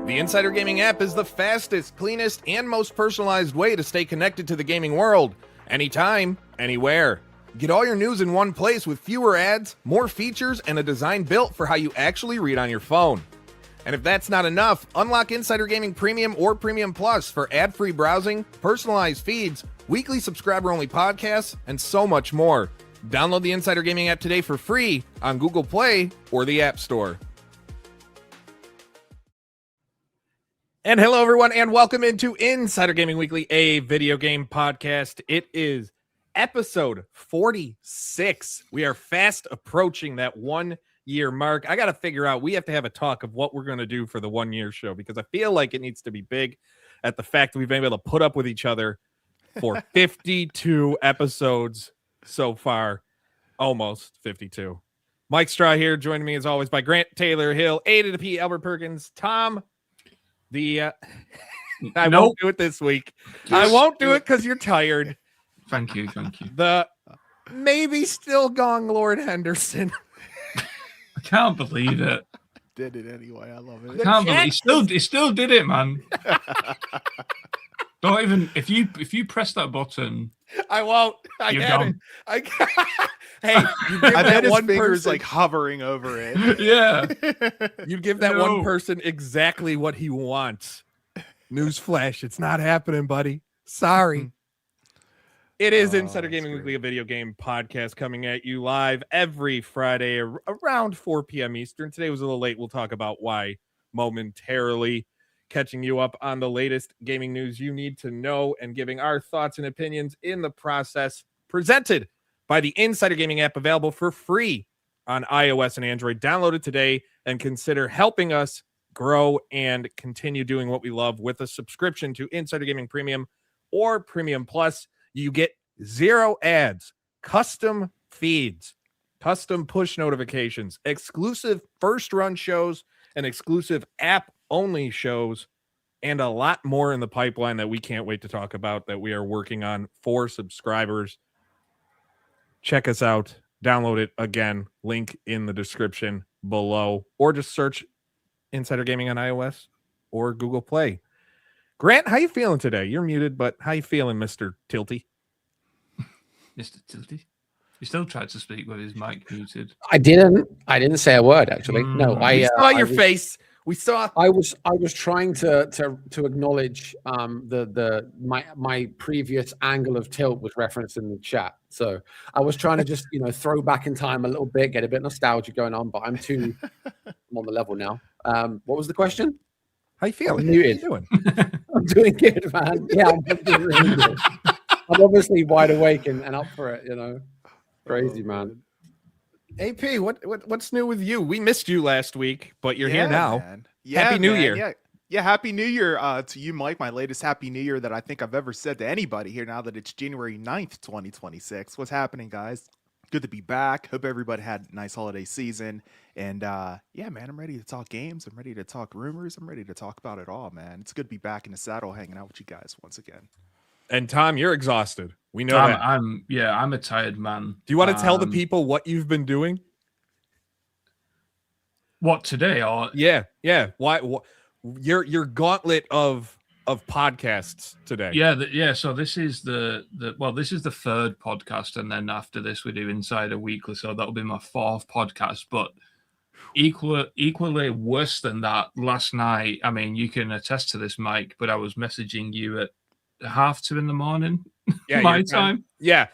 The Insider Gaming app is the fastest, cleanest, and most personalized way to stay connected to the gaming world. Anytime, anywhere. Get all your news in one place with fewer ads, more features, and a design built for how you actually read on your phone. And if that's not enough, unlock Insider Gaming Premium or Premium Plus for ad-free browsing, personalized feeds, weekly subscriber-only podcasts, and so much more. Download the Insider Gaming app today for free on Google Play or the App Store. And hello, everyone, and welcome into Insider Gaming Weekly, a video game podcast. It is episode 46. We are fast approaching that 1 year mark. I got to figure out, we have to have a talk of what we're going to do for the 1 year show, because I feel like it needs to be big at the fact that we've been able to put up with each other for 52 episodes so far. Almost 52. Mike Straw here, joining me as always by Grant Taylor Hill, A to the P, Albert Perkins, Tom. I won't do it this week. I won't do it because you're tired. Thank you. The maybe still gone Lord Henderson. I can't believe it. Did it anyway. I love it. I can't believe he still did it, man. Don't even if you press that button. I won't. You're gone. Hey, you give I bet his one fingers person, like hovering over it. Yeah. You give that one person exactly what he wants. Newsflash, it's not happening, buddy. Sorry. It is Insider Gaming Weekly, a video game podcast coming at you live every Friday around 4 p.m. Eastern. Today was a little late. We'll talk about why momentarily, catching you up on the latest gaming news you need to know and giving our thoughts and opinions in the process, presented by the Insider Gaming app, available for free on iOS and Android. Download it today and consider helping us grow and continue doing what we love with a subscription to Insider Gaming Premium or Premium Plus. You get 0 ads, custom feeds, custom push notifications, exclusive first run shows, and exclusive app only shows, and a lot more in the pipeline that we can't wait to talk about that we are working on for subscribers. Check us out. Download it again. Link in the description below, or just search Insider Gaming on iOS or Google Play. Grant, how you feeling today? You're muted, but how you feeling, Mr. Tilty? Mr. Tilty? He still tried to speak with his mic muted. I didn't say a word, actually. No, We saw your face. We saw. I was trying to acknowledge my previous angle of tilt was referenced in the chat. So I was trying to just throw back in time a little bit, get a bit of nostalgia going on, but I'm on the level now. What was the question? How you feeling? Muted. How you doing? I'm doing good, man. Yeah, I'm doing really good. I'm obviously wide awake and up for it. Crazy, man. AP, what's new with you? We missed you last week, but you're here now. Man. Yeah, Happy New Year. Yeah, Happy New Year to you, Mike. My latest Happy New Year that I think I've ever said to anybody here now that it's January 9th, 2026. What's happening, guys? Good to be back. Hope everybody had a nice holiday season. And yeah, man, I'm ready to talk games. I'm ready to talk rumors. I'm ready to talk about it all, man. It's good to be back in the saddle hanging out with you guys once again. And Tom, you're exhausted. We know that. I'm a tired man. Do you want to tell the people what you've been doing? What, today? Or Yeah. Why your gauntlet of podcasts today? Yeah. So this is the third podcast, and then after this we do Insider Weekly. So that'll be my 4th podcast. But equally worse than that, last night. I mean, you can attest to this, Mike. But I was messaging you at 2:30 in the morning. Yeah, my time. Yeah.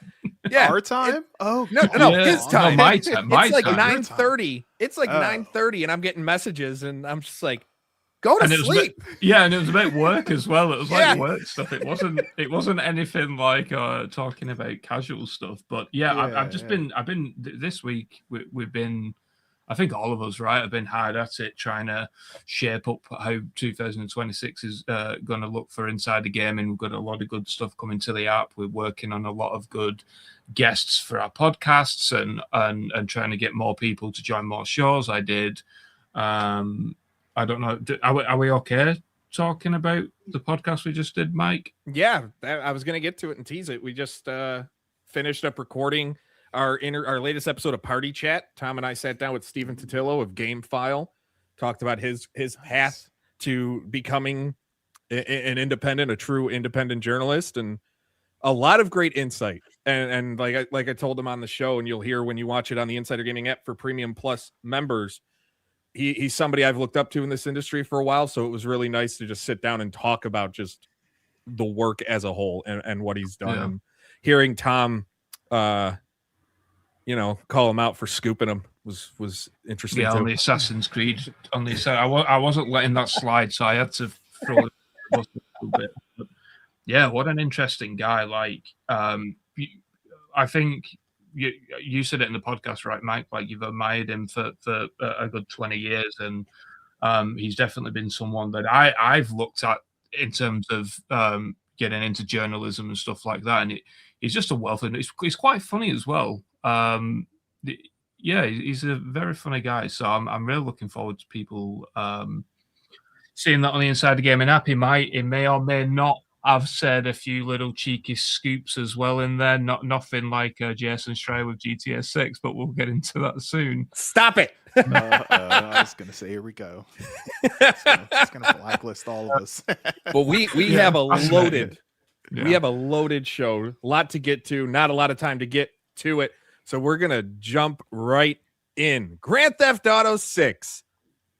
Our time? No, Yeah. his time. No, my time. It's like time. 9:30. It's like 9:30, and I'm getting messages, and I'm just like, go to sleep. And it was about work as well. It was like Yeah. work stuff. It wasn't anything like talking about casual stuff. But I've been this week. We've been, I think all of us, right, have been hard at it trying to shape up how 2026 is going to look for Insider Gaming. We've got a lot of good stuff coming to the app. We're working on a lot of good guests for our podcasts and trying to get more people to join more shows. I did. I don't know. Are we okay talking about the podcast we just did, Mike? Yeah, I was going to get to it and tease it. We just finished up recording our latest episode of Party Chat. Tom and I sat down with Stephen Totillo of Game File, talked about his path to becoming an independent, a true independent journalist, and a lot of great insight. And like I told him on the show, and you'll hear when you watch it on the Insider Gaming app for Premium Plus members, he's somebody I've looked up to in this industry for a while. So it was really nice to just sit down and talk about just the work as a whole and what he's done. And hearing Tom, call him out for scooping him was interesting. Yeah, too. on the Assassin's Creed, I wasn't letting that slide, so I had to throw it a little bit. But yeah, what an interesting guy. Like, I think you said it in the podcast, right, Mike? Like, you've admired him for a good 20 years, and he's definitely been someone that I've looked at in terms of getting into journalism and stuff like that. And he's just a wealth, and he's quite funny as well. He's a very funny guy. So I'm really looking forward to people seeing that on the Inside the Gaming app. He may or may not have said a few little cheeky scoops as well in there. Nothing like Jason Schreier with GTA 6, but we'll get into that soon. Stop it. I was going to say, here we go. It's going to blacklist all of us. Well, we have a loaded, we have a loaded show. A lot to get to. Not a lot of time to get to it. So we're going to jump right in. Grand Theft Auto 6.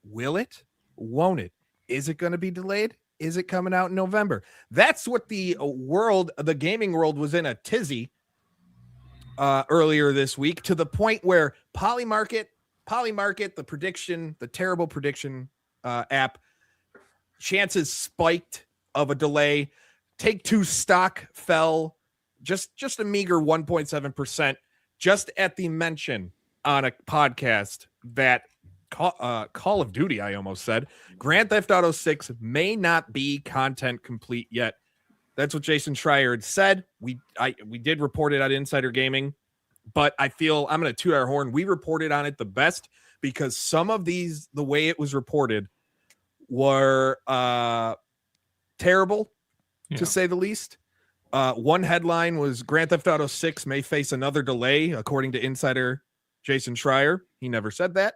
Will it? Won't it? Is it going to be delayed? Is it coming out in November? That's what the gaming world was in a tizzy earlier this week, to the point where Polymarket, the terrible prediction app, chances spiked of a delay. Take-Two stock fell just a meager 1.7%, just at the mention on a podcast that Call of Duty, I almost said, Grand Theft Auto 6 may not be content complete yet. That's what Jason Schreier had said. We did report it at Insider Gaming, but I feel I'm going to toot our horn. We reported on it the best because some of these, the way it was reported, were terrible, to say the least. One headline was Grand Theft Auto 6 may face another delay, according to Insider Jason Schreier. He never said that.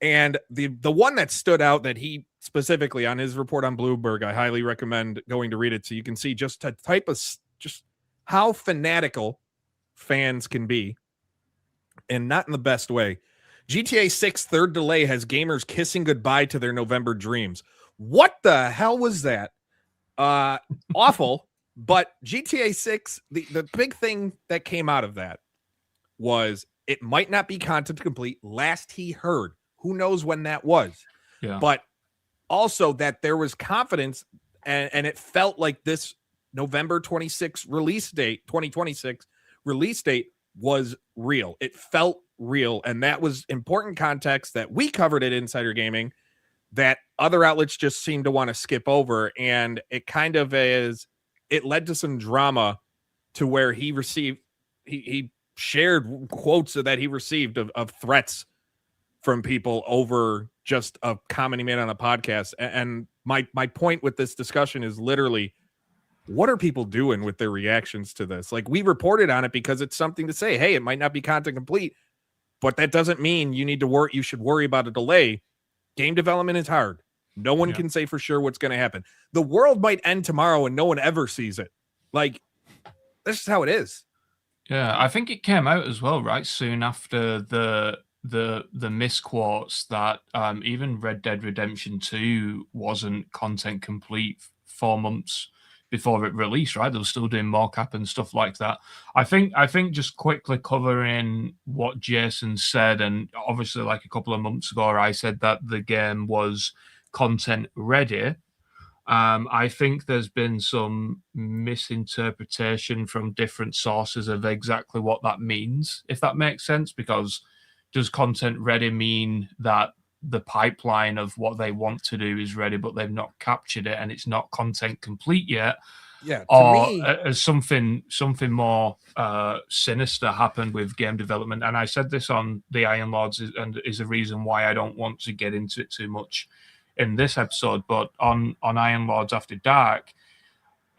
And the one that stood out that he specifically on his report on Bloomberg, I highly recommend going to read it so you can see just a type of just how fanatical fans can be, and not in the best way. GTA 6 third delay has gamers kissing goodbye to their November dreams. What the hell was that? Awful. But GTA 6, the big thing that came out of that was it might not be content complete. Last he heard. Who knows when that was? Yeah. But also that there was confidence, and it felt like this November 26th release date, 2026 release date was real. It felt real, and that was important context that we covered at Insider Gaming that other outlets just seem to want to skip over, and it kind of it led to some drama to where he shared quotes that he received of threats from people over just a comment he made on a podcast. And my point with this discussion is literally, what are people doing with their reactions to this? Like, we reported on it because it's something to say, hey, it might not be content complete, but that doesn't mean you need to worry. You should worry about a delay. Game development is hard. No one can say for sure what's going to happen. The world might end tomorrow and no one ever sees it. Like, this is how it is. Yeah, I think it came out as well, right? Soon after the misquotes that even Red Dead Redemption 2 wasn't content complete 4 months before it released, right? They were still doing mocap and stuff like that. I think just quickly covering what Jason said, and obviously like a couple of months ago, I said that the game was content ready. I think there's been some misinterpretation from different sources of exactly what that means, if that makes sense, because does content ready mean that the pipeline of what they want to do is ready, but they've not captured it and it's not content complete yet? Yeah. Or has something more sinister happened with game development? And I said this on the Iron Lords, and is a reason why I don't want to get into it too much in this episode. But on Iron Lords After Dark,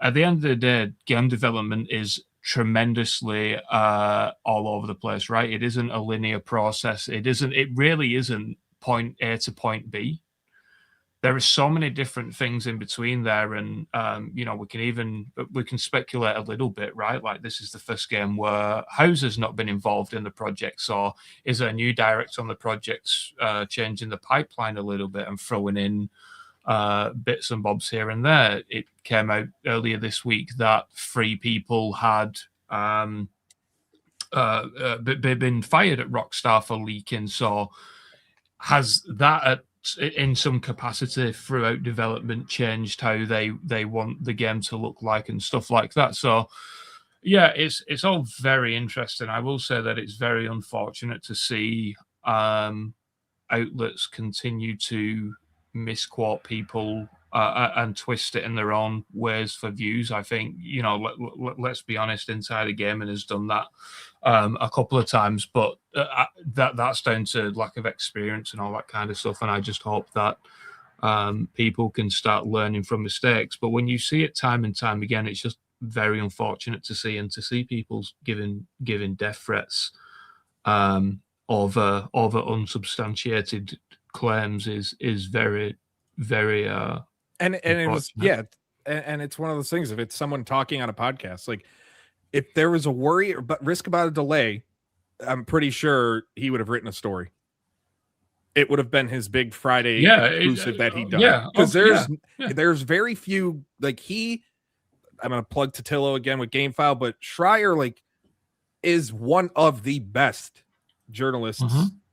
at the end of the day, game development is tremendously all over the place, right? It isn't a linear process. It really isn't point A to point B. there are so many different things in between there, and we can speculate a little bit, right? Like, this is the first game where Houser's not been involved in the project, so is there a new director on the project changing the pipeline a little bit and throwing in bits and bobs here and there? It came out earlier this week that 3 people had been fired at Rockstar for leaking. So has that in some capacity throughout development changed how they want the game to look like and stuff like that? So yeah, it's all very interesting. I will say that it's very unfortunate to see outlets continue to misquote people and twist it in their own ways for views. I think, let's be honest, Insider Gaming has done that a couple of times, but that's down to lack of experience and all that kind of stuff. And I just hope that people can start learning from mistakes. But when you see it time and time again, it's just very unfortunate to see, and to see people giving death threats over unsubstantiated claims is very, very and it was and it's one of those things. If it's someone talking on a podcast, like, if there was a worry or risk about a delay, I'm pretty sure he would have written a story. It would have been his big Friday exclusive that he done. Because there's very few, like, I'm gonna plug Totillo again with GameFile, but Schreier, like, is one of the best journalists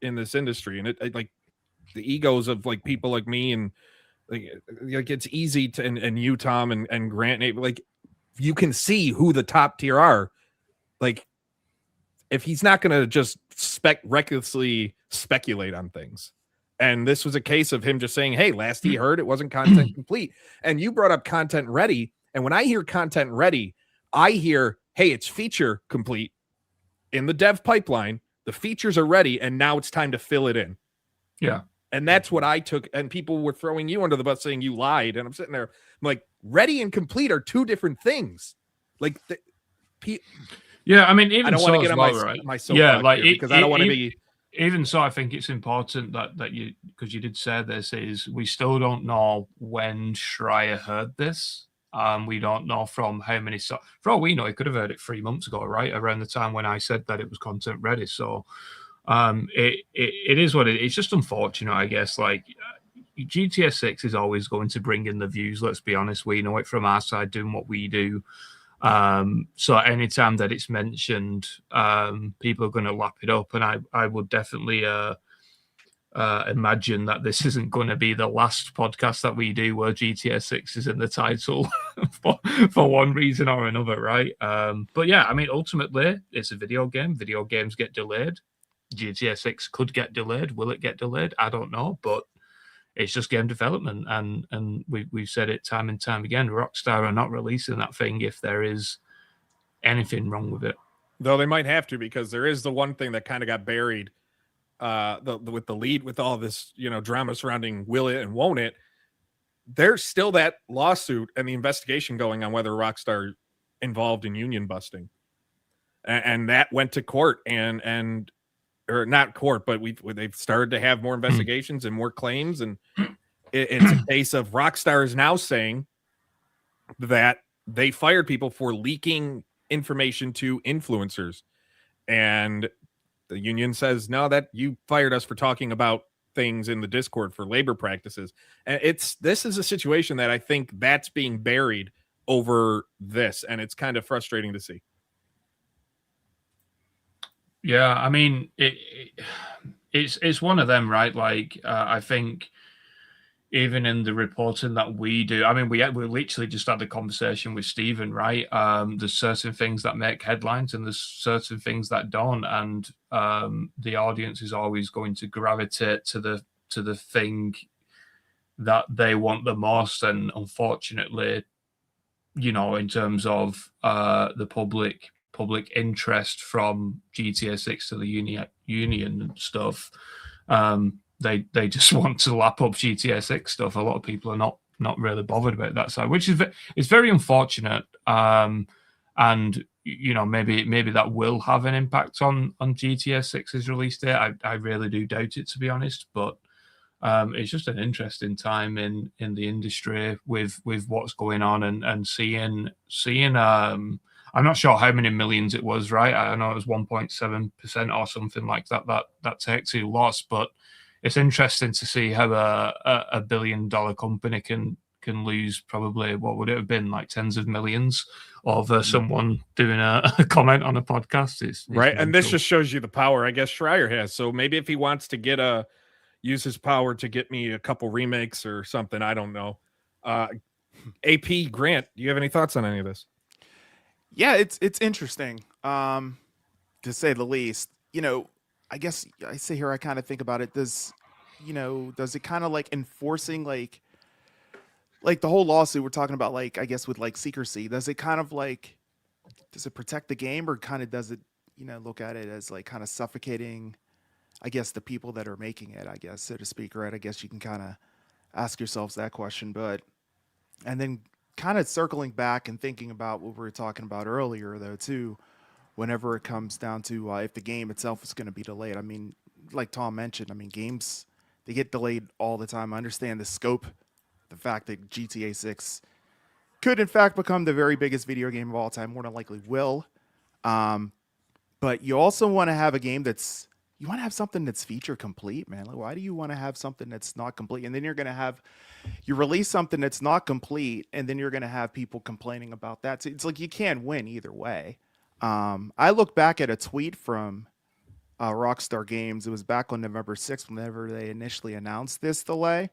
in this industry, and it like the egos of, like, people like me and like it's easy to and you, Tom, and Grant, like, you can see who the top tier are. Like, if he's not going to just recklessly speculate on things. And this was a case of him just saying, hey, last he heard, it wasn't content complete. And you brought up content ready. And when I hear content ready, I hear, hey, it's feature complete in the dev pipeline. The features are ready, and now it's time to fill it in. Yeah. And that's what I took. And people were throwing you under the bus saying you lied. And I'm sitting there, I'm like, ready and complete are 2 different things. Like, yeah, I mean, even I don't want to get on my soapbox because I don't want to be. Even so, I think it's important that you, because you did say this, is we still don't know when Schreier heard this. We don't know from how many. For all we know, he could have heard it 3 months ago, right? Around the time when I said that it was content ready. So it is what it is. It's just unfortunate, I guess. Like, GTA 6 is always going to bring in the views. Let's be honest. We know it from our side, doing what we do. So anytime that it's mentioned, people are going to lap it up, and I would definitely imagine that this isn't going to be the last podcast that we do where GTA 6 is in the title for one reason or another, right? But yeah, I mean, ultimately, it's a video game. Video games get delayed. GTA 6 could get delayed. Will it get delayed? I don't know, but it's just game development, and we've said it time and time again. Rockstar are not releasing that thing if there is anything wrong with it. Though they might have to, because there is the one thing that kind of got buried with the lead, with all this, drama surrounding will it and won't it. There's still that lawsuit and the investigation going on whether Rockstar involved in union busting, and that went to court or not court, but they've started to have more investigations and more claims, and it's a case of Rockstar is now saying that they fired people for leaking information to influencers, and the union says, no, that you fired us for talking about things in the Discord for labor practices. And this is a situation that I think that's being buried over this, and it's kind of frustrating to see. Yeah, I mean, it's one of them, right? Like, I think even in the reporting that we do, I mean, we literally just had a conversation with Stephen, right? There's certain things that make headlines and there's certain things that don't, and the audience is always going to gravitate to the thing that they want the most. And unfortunately, in terms of the public interest from GTA 6 to the union and stuff, they just want to lap up GTA 6 stuff. A lot of people are not really bothered about that side, which is it's very unfortunate. And maybe that will have an impact on GTA 6's release date. I really do doubt it, to be honest. But It's just an interesting time in the industry with what's going on and seeing. I'm not sure how many millions it was, right? I know it was 1.7% or something like that Take-Two lost, but it's interesting to see how a $1 billion company can lose probably, what would it have been, like tens of millions over someone doing a comment on a podcast. It's right. mental. And this just shows you the power I guess Schreier has. So maybe if he wants to use his power to get me a couple remakes or something, I don't know. AP Grant, do you have any thoughts on any of this? Yeah, it's interesting, to say the least. I guess I sit here, I kind of think about it. Does it kind of like enforcing like the whole lawsuit we're talking about, like, I guess with like secrecy, does it kind of like, does it protect the game, or kind of does it, look at it as like kind of suffocating, I guess, the people that are making it, I guess, so to speak, right? I guess you can kind of ask yourselves that question, and then kind of circling back and thinking about what we were talking about earlier, though, too, whenever it comes down to if the game itself is going to be delayed. I mean, like Tom mentioned, I mean, games, they get delayed all the time. I understand the scope, the fact that GTA 6 could, in fact, become the very biggest video game of all time, more than likely will. But you also want to have a game you want to have something that's feature complete, man. Like, why do you want to have something that's not complete? And then you release something that's not complete, and then you're going to have people complaining about that. So it's like you can't win either way. I look back at a tweet from Rockstar Games. It was back on November 6th, whenever they initially announced this delay.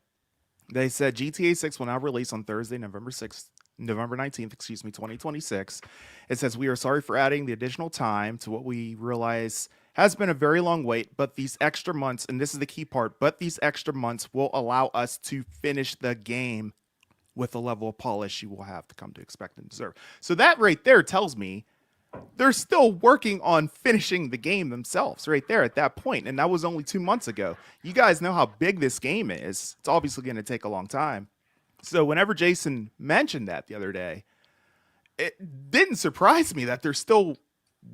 They said GTA 6 will now release on Thursday, November 19th, 2026. It says, "We are sorry for adding the additional time to what we realize has been a very long wait, but these extra months," and this is the key part, "but these extra months will allow us to finish the game with the level of polish you will have to come to expect and deserve." So that right there tells me they're still working on finishing the game themselves right there at that point. And that was only 2 months ago. You guys know how big this game is. It's obviously going to take a long time. So whenever Jason mentioned that the other day, it didn't surprise me that they're still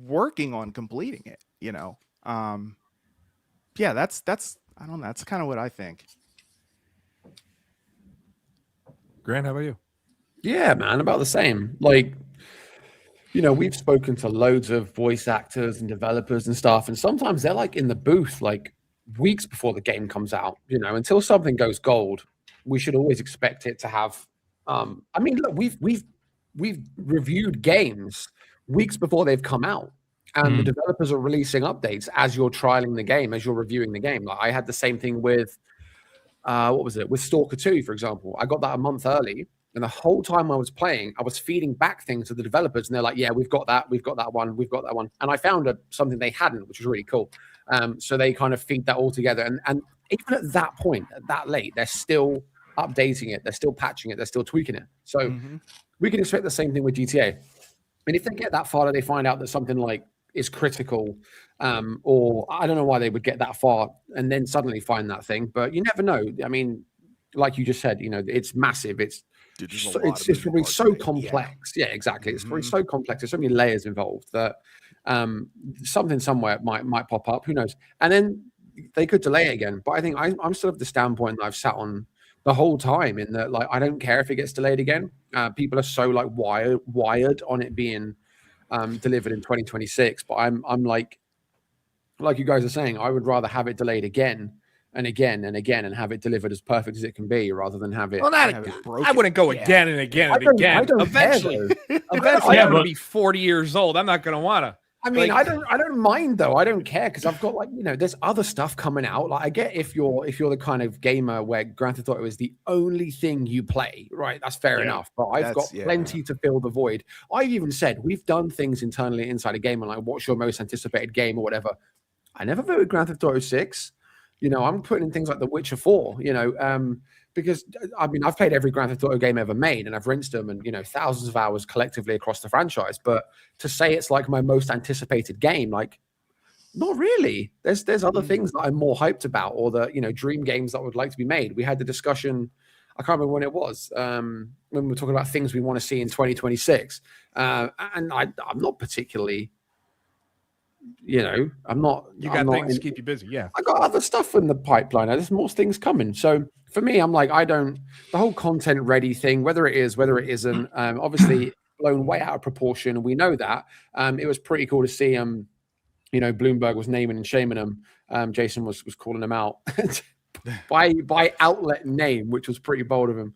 working on completing it, Yeah, that's I don't know. That's kind of what I think. Grant, how about you? Yeah, man, about the same. Like, we've spoken to loads of voice actors and developers and stuff, and sometimes they're like in the booth like weeks before the game comes out. Until something goes gold, we should always expect it to have. I mean, look, we've reviewed games weeks before they've come out, and the developers are releasing updates as you're trialing the game, as you're reviewing the game. Like, I had the same thing with what was it? With Stalker 2, for example. I got that a month early. And the whole time I was playing, I was feeding back things to the developers, and they're like, "Yeah, we've got that one. And I found something they hadn't, which was really cool. So they kind of feed that all together. And even at that point, at that late, they're still updating it, they're still patching it, they're still tweaking it. So we can expect the same thing with GTA. And if they get that far, they find out that something like is critical, or I don't know why they would get that far and then suddenly find that thing, but you never know. I mean, like you just said, it's massive. It's probably so complex. Yeah, exactly. It's probably so complex. There's so many layers involved that something somewhere might pop up. Who knows? And then they could delay it again. But I think I'm still of the standpoint that I've sat on the whole time, in that, like, I don't care if it gets delayed again. People are so like wired on it being delivered in 2026. But I'm like you guys are saying, I would rather have it delayed again and again and again, and have it delivered as perfect as it can be, rather than have it. Well, I wouldn't go again and again and again. I don't Eventually, I'm going to be 40 years old. I'm not going to want to. I mean, like, I don't mind though. I don't care, because I've got, like, there's other stuff coming out. Like, I get if you're the kind of gamer where Grand Theft Auto is the only thing you play, right? That's fair enough. But I've got plenty to fill the void. I've even said, we've done things internally inside a game, and like, what's your most anticipated game or whatever. I never voted Grand Theft Auto 6. I'm putting in things like The Witcher 4, because, I mean, I've played every Grand Theft Auto game ever made, and I've rinsed them, and, thousands of hours collectively across the franchise. But to say it's like my most anticipated game, like, not really. There's other things that I'm more hyped about, or the, dream games that would like to be made. We had the discussion, I can't remember when it was, when we were talking about things we want to see in 2026. And I'm not particularly I'm not. You got I'm not things to keep you busy. Yeah. I got other stuff in the pipeline. There's more things coming. So for me, I'm like, the whole content ready thing, whether it is, whether it isn't, obviously blown way out of proportion. We know that. It was pretty cool to see Bloomberg was naming and shaming him. Jason was calling him out by outlet name, which was pretty bold of him.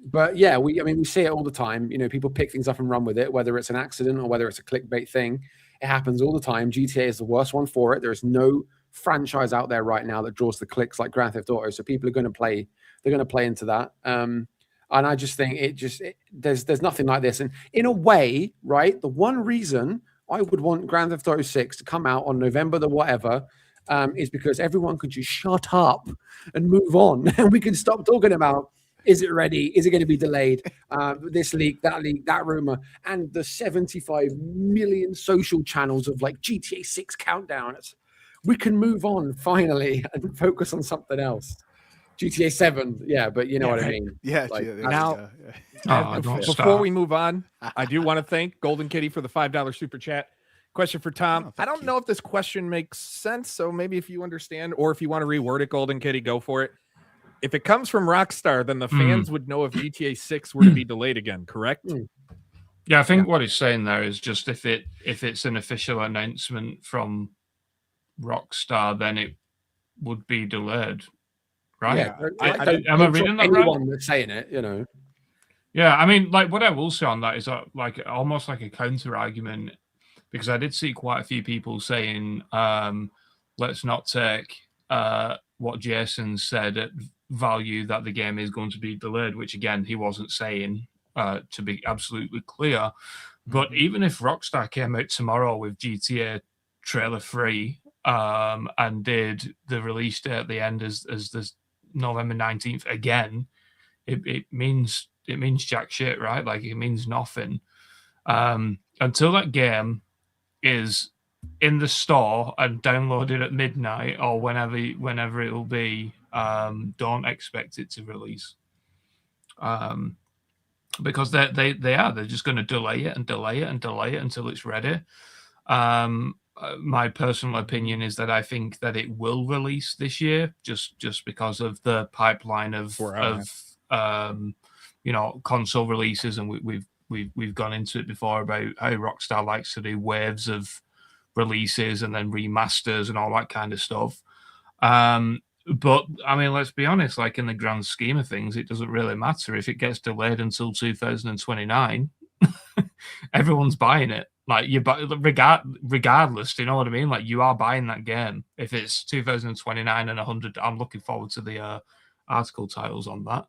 But yeah, we see it all the time. People pick things up and run with it, whether it's an accident or whether it's a clickbait thing. It happens all the time. GTA is the worst one for it. There is no franchise out there right now that draws the clicks like Grand Theft Auto. So people are going to play. They're going to play into that. And I just think there's nothing like this. And in a way, right, the one reason I would want Grand Theft Auto 6 to come out on November the whatever is because everyone could just shut up and move on, and we can stop talking about, is it ready? Is it going to be delayed? This leak, that rumor, and the 75 million social channels of like GTA 6 countdowns. We can move on finally and focus on something else. GTA 7, yeah, but you know what I mean. Yeah. Before we move on, I do want to thank Golden Kitty for the $5 super chat. Question for Tom. I don't know if this question makes sense, so maybe if you understand, or if you want to reword it, Golden Kitty, go for it. If it comes from Rockstar, then the fans would know if GTA 6 were to be delayed again, correct? Yeah, I think what it's saying there is just if it's an official announcement from Rockstar, then it would be delayed, right? Yeah, am I reading that right? Anyone that's saying it, Yeah, I mean, like what I will say on that is that, like, almost like a counter argument, because I did see quite a few people saying, let's not take what Jason said at value that the game is going to be delayed, which again he wasn't saying, to be absolutely clear. But even if Rockstar came out tomorrow with GTA trailer free and did the release date at the end as this November 19th again, it means jack shit, right? Like, it means nothing until that game is in the store and downloaded at midnight or whenever it will be. Don't expect it to release, because they're just going to delay it until it's ready. My personal opinion is that I think that it will release this year, just because of the pipeline of console releases, and we've gone into it before about how Rockstar likes to do waves of releases and then remasters and all that kind of stuff. But I mean, let's be honest, like, in the grand scheme of things, it doesn't really matter if it gets delayed until 2029. Everyone's buying it. Like, regardless, do you know what I mean? Like, you are buying that game. If it's 2029 and 100, I'm looking forward to the article titles on that.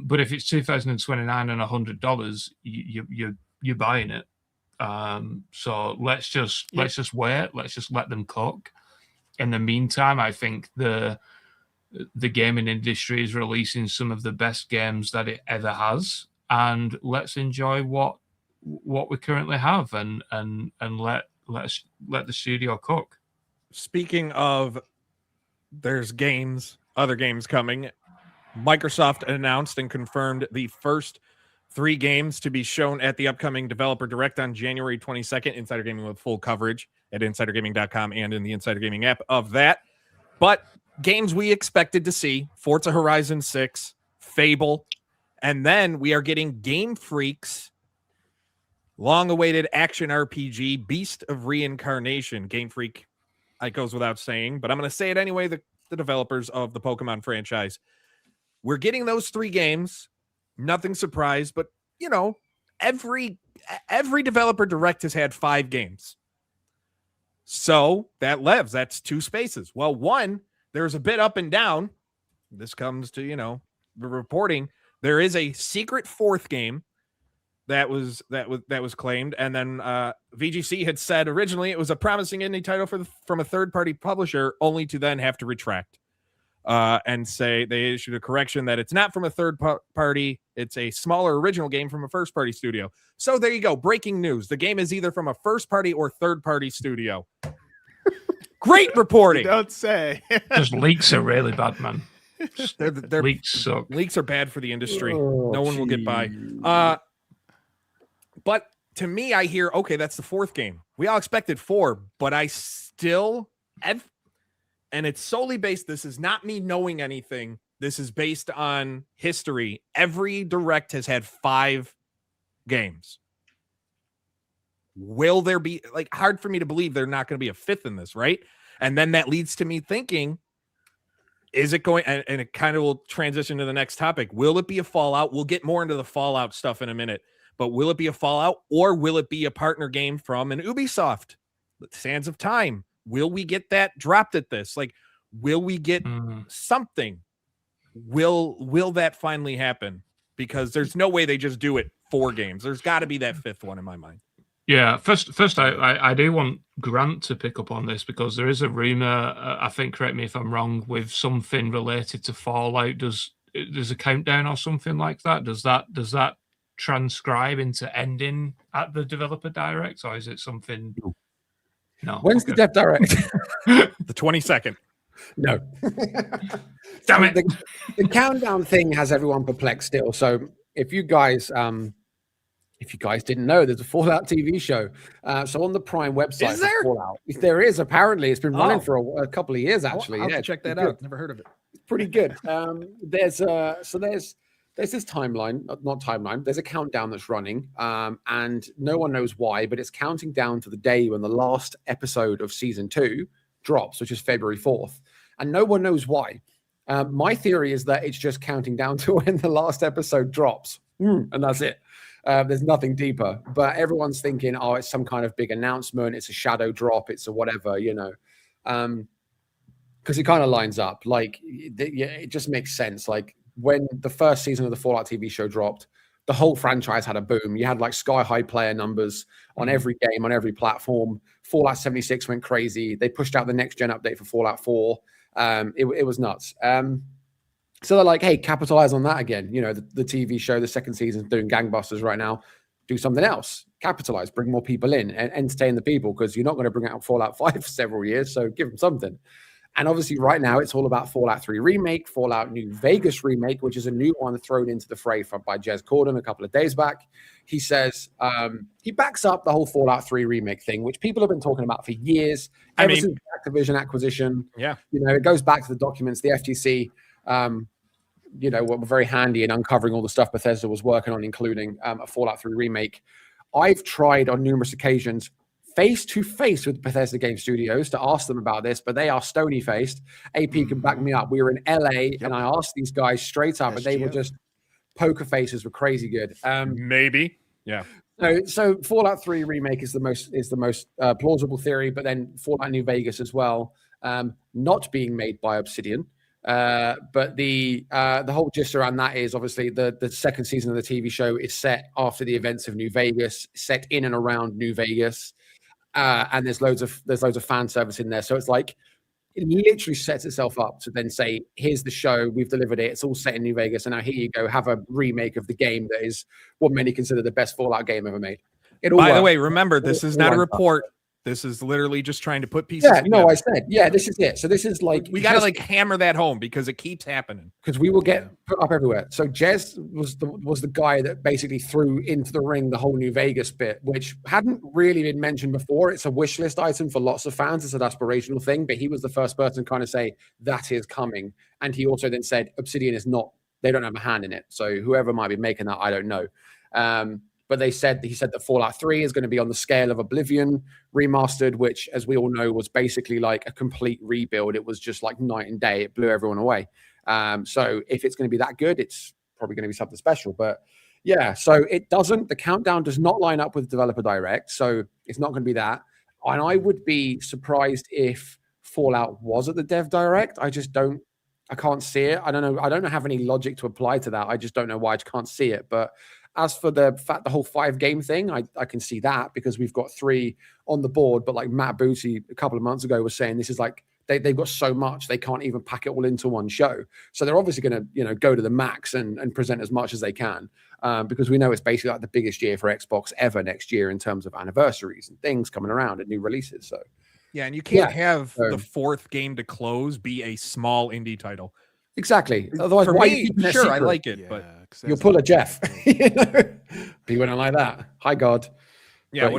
But if it's 2029 and $100, you're buying it. So let's just wait. Let's just let them cook. In the meantime, I think the gaming industry is releasing some of the best games that it ever has, and let's enjoy what we currently have, and let the studio cook. Speaking of, there's other games coming. Microsoft announced and confirmed the first 3 games to be shown at the upcoming Developer Direct on January 22nd. Insider Gaming with full coverage at insidergaming.com and in the Insider Gaming app of that. But games we expected to see: Forza Horizon 6, Fable, and then we are getting Game Freak's long-awaited action RPG, Beast of Reincarnation. Game Freak, it goes without saying, but I'm going to say it anyway, the developers of the Pokemon franchise. We're getting those 3 games. Nothing surprised, but every Developer Direct has had 5 games. So that's 2 spaces. Well, one, there's a bit up and down. This comes to, the reporting. There is a secret 4th game that was claimed, and then VGC had said originally it was a promising indie title from a third-party publisher, only to then have to retract and say they issued a correction that it's not from a third party. It's a smaller original game from a first-party studio. So there you go. Breaking news. The game is either from a first-party or third-party studio. Great reporting. You don't say. Those leaks are really bad, man. They're leaks suck. Leaks are bad for the industry. No one will get by. But to me, I hear, okay, that's the 4th game. We all expected 4, but I still have, and it's solely based. This is not me knowing anything. This is based on history. Every Direct has had 5 games. Will there be, like, hard for me to believe they're not going to be a 5th in this, right? And then that leads to me thinking, is it going, and it kind of will transition to the next topic. Will it be a Fallout? We'll get more into the Fallout stuff in a minute, but will it be a Fallout, or will it be a partner game from an Ubisoft? Sands of Time. Will we get that dropped at this? Like, will we get something? Will that finally happen? Because there's no way they just do it 4 games. There's got to be that 5th one in my mind. Yeah, first, I do want Grant to pick up on this, because there is a rumor. I think, correct me if I'm wrong, with something related to Fallout. There's a countdown or something like that? Does that transcribe into ending at the developer direct, or is it something? No. When's the dev direct? The 22nd. No. Damn it. The countdown thing has everyone perplexed still. So if you guys didn't know, there's a Fallout TV show. So on the Prime website, is there? Fallout, there is. Apparently, it's been running for a couple of years. Actually, I'll have to check that out. Never heard of it. It's pretty good. There's this timeline, not timeline. There's a countdown that's running, and no one knows why, but it's counting down to the day when the last episode of season 2 drops, which is February 4th, and no one knows why. My theory is that it's just counting down to when the last episode drops, and that's it. There's nothing deeper, but everyone's thinking, oh, it's some kind of big announcement. It's a shadow drop. It's a whatever, because it kind of lines up. Like, it just makes sense. Like, when the first season of the Fallout TV show dropped, the whole franchise had a boom. You had like sky-high player numbers on every game, on every platform. Fallout 76 went crazy. They pushed out the next-gen update for Fallout 4. It was nuts. So they're like, hey, capitalize on that again. The TV show, the second season is doing gangbusters right now. Do something else. Capitalize, bring more people in and entertain the people, because you're not going to bring out Fallout 5 for several years, so give them something. And obviously right now it's all about Fallout 3 Remake, Fallout New Vegas Remake, which is a new one thrown into the fray by Jez Corden a couple of days back. He says he backs up the whole Fallout 3 Remake thing, which people have been talking about for years. Ever since the Activision acquisition. Yeah. It goes back to the documents, the FTC, were very handy in uncovering all the stuff Bethesda was working on, including a Fallout 3 Remake. I've tried on numerous occasions face-to-face with Bethesda Game Studios to ask them about this, but they are stony-faced. AP can back me up. We were in LA, and I asked these guys straight up, and they were just poker faces, were crazy good. Maybe, yeah. So Fallout 3 Remake is the most plausible theory, but then Fallout New Vegas as well, not being made by Obsidian. But the whole gist around that is obviously the second season of the TV show is set after the events of New Vegas, set in and around New Vegas. And there's loads of fan service in there. So it's like, it literally sets itself up to then say, here's the show, we've delivered it, it's all set in New Vegas, and now here you go, have a remake of the game that is what many consider the best Fallout game ever made. By the way, remember, this is not a report. This is literally just trying to put pieces together. No, I said, this is it. So this is like, we got to hammer that home, because it keeps happening. Because we will get put up everywhere. So Jez was the guy that basically threw into the ring the whole New Vegas bit, which hadn't really been mentioned before. It's a wish list item for lots of fans. It's an aspirational thing, but he was the first person to kind of say that is coming. And he also then said Obsidian is not, they don't have a hand in it. So whoever might be making that, I don't know. But he said that Fallout 3 is going to be on the scale of Oblivion remastered, which, as we all know, was basically like a complete rebuild. It was just like night and day. It blew everyone away. So if it's going to be that good, it's probably going to be something special. But yeah, so the countdown does not line up with Developer Direct. So it's not going to be that. And I would be surprised if Fallout was at the Dev Direct. I can't see it. I don't have any logic to apply to that. I just don't know why I can't see it. But as for the whole 5-game thing, I can see that, because we've got 3 on the board. But like Matt Booty a couple of months ago was saying, this is like they've got so much they can't even pack it all into one show. So they're obviously going to go to the max and present as much as they can, because we know it's basically like the biggest year for Xbox ever next year in terms of anniversaries and things coming around and new releases. So yeah, and you can't have the 4th game to close be a small indie title. Exactly. Otherwise, for me, sure, I like it, but you'll pull a Jeff. You wouldn't like that. Hi, God. Yeah,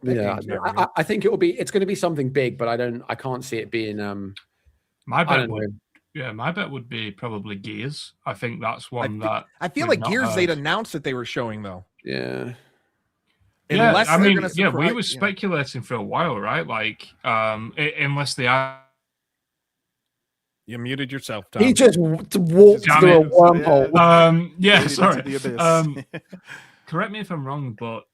but I think it's going to be something big, but I can't see it being. My bet would be probably Gears. I think that's one I feel like Gears they'd announced that they were showing though. Yeah. Unless I mean, we were speculating for a while, right? Like, unless they are. You muted yourself, Tom. He just walked through a wormhole. Sorry. Correct me if I'm wrong, but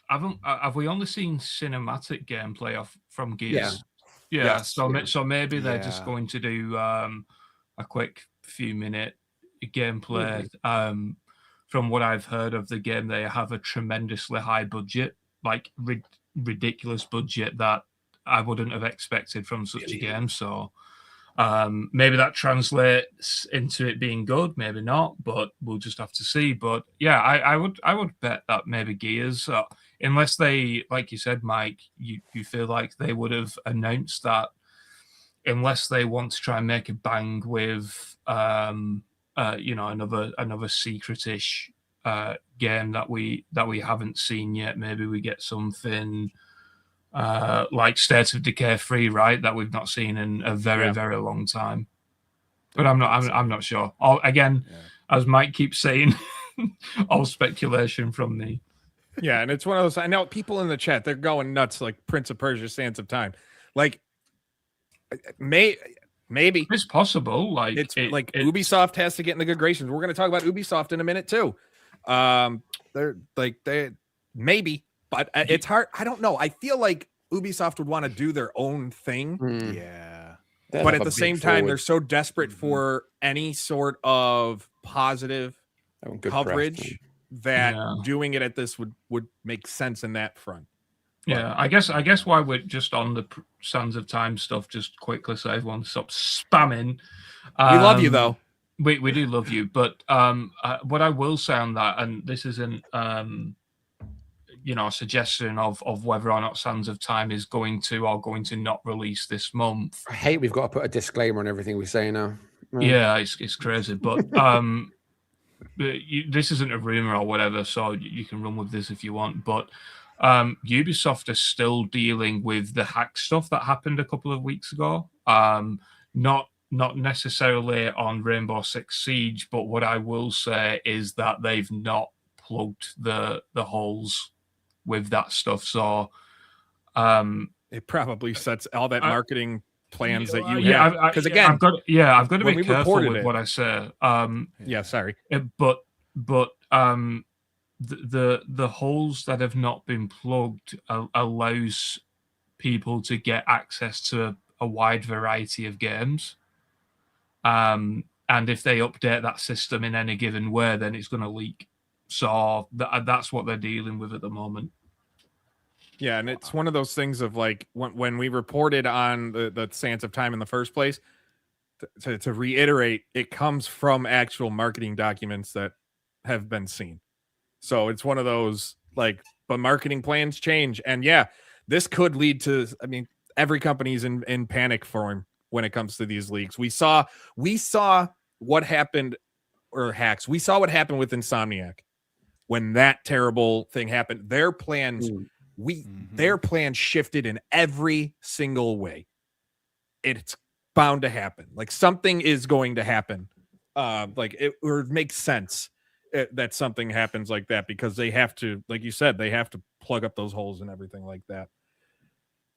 have we only seen cinematic gameplay from Gears? Yeah. So maybe they're just going to do a quick few minute gameplay. From what I've heard of the game, they have a tremendously high budget, like ridiculous budget that I wouldn't have expected from such a game. So maybe that translates into it being good, maybe not, but we'll just have to see. But yeah, I would bet that maybe Gears, unless they, like you said, Mike, you feel like they would have announced that, unless they want to try and make a bang with another secret-ish game that we haven't seen yet. Maybe we get something like State of Decay 3, right? That we've not seen in a very, very long time. But I'm not sure. As Mike keeps saying, all speculation from me. Yeah, and it's one of those. I know people in the chat, they're going nuts, like Prince of Persia: Sands of Time. Like, maybe it's possible. Like, Ubisoft has to get in the good graces. We're going to talk about Ubisoft in a minute too. They maybe. But it's hard. I don't know. I feel like Ubisoft would want to do their own thing. Yeah. But at the same time, they're so desperate for any sort of positive coverage that doing it at this would make sense in that front. Yeah, I guess why we're just on the Sands of Time stuff, just quickly so everyone stops spamming. We love you, though. We do love you. But what I will say on that, and this isn't... a suggestion of whether or not Sands of Time is going to not release this month. I hate we've got to put a disclaimer on everything we say now. Yeah, it's crazy, but this isn't a rumor or whatever, so you can run with this if you want. But Ubisoft is still dealing with the hack stuff that happened a couple of weeks ago. Not necessarily on Rainbow Six Siege, but what I will say is that they've not plugged the holes with that stuff. So it probably sets all that marketing plans that you have. Because again, I've got to be careful with what I say. Sorry. But the holes that have not been plugged allows people to get access to a wide variety of games. And if they update that system in any given way, then it's going to leak. So that's what they're dealing with at the moment. Yeah, and it's one of those things of like when we reported on the Sands of Time in the first place, to reiterate, it comes from actual marketing documents that have been seen. So it's one of those, like, but marketing plans change. And yeah, this could lead to, I mean, every company's in panic form when it comes to these leaks. We saw what happened, or hacks. We saw what happened with Insomniac when that terrible thing happened. Their plans, their plans shifted in every single way. It's bound to happen. Like, something is going to happen. Like, it would make sense that something happens like that, because they have to, like you said, they have to plug up those holes and everything like that.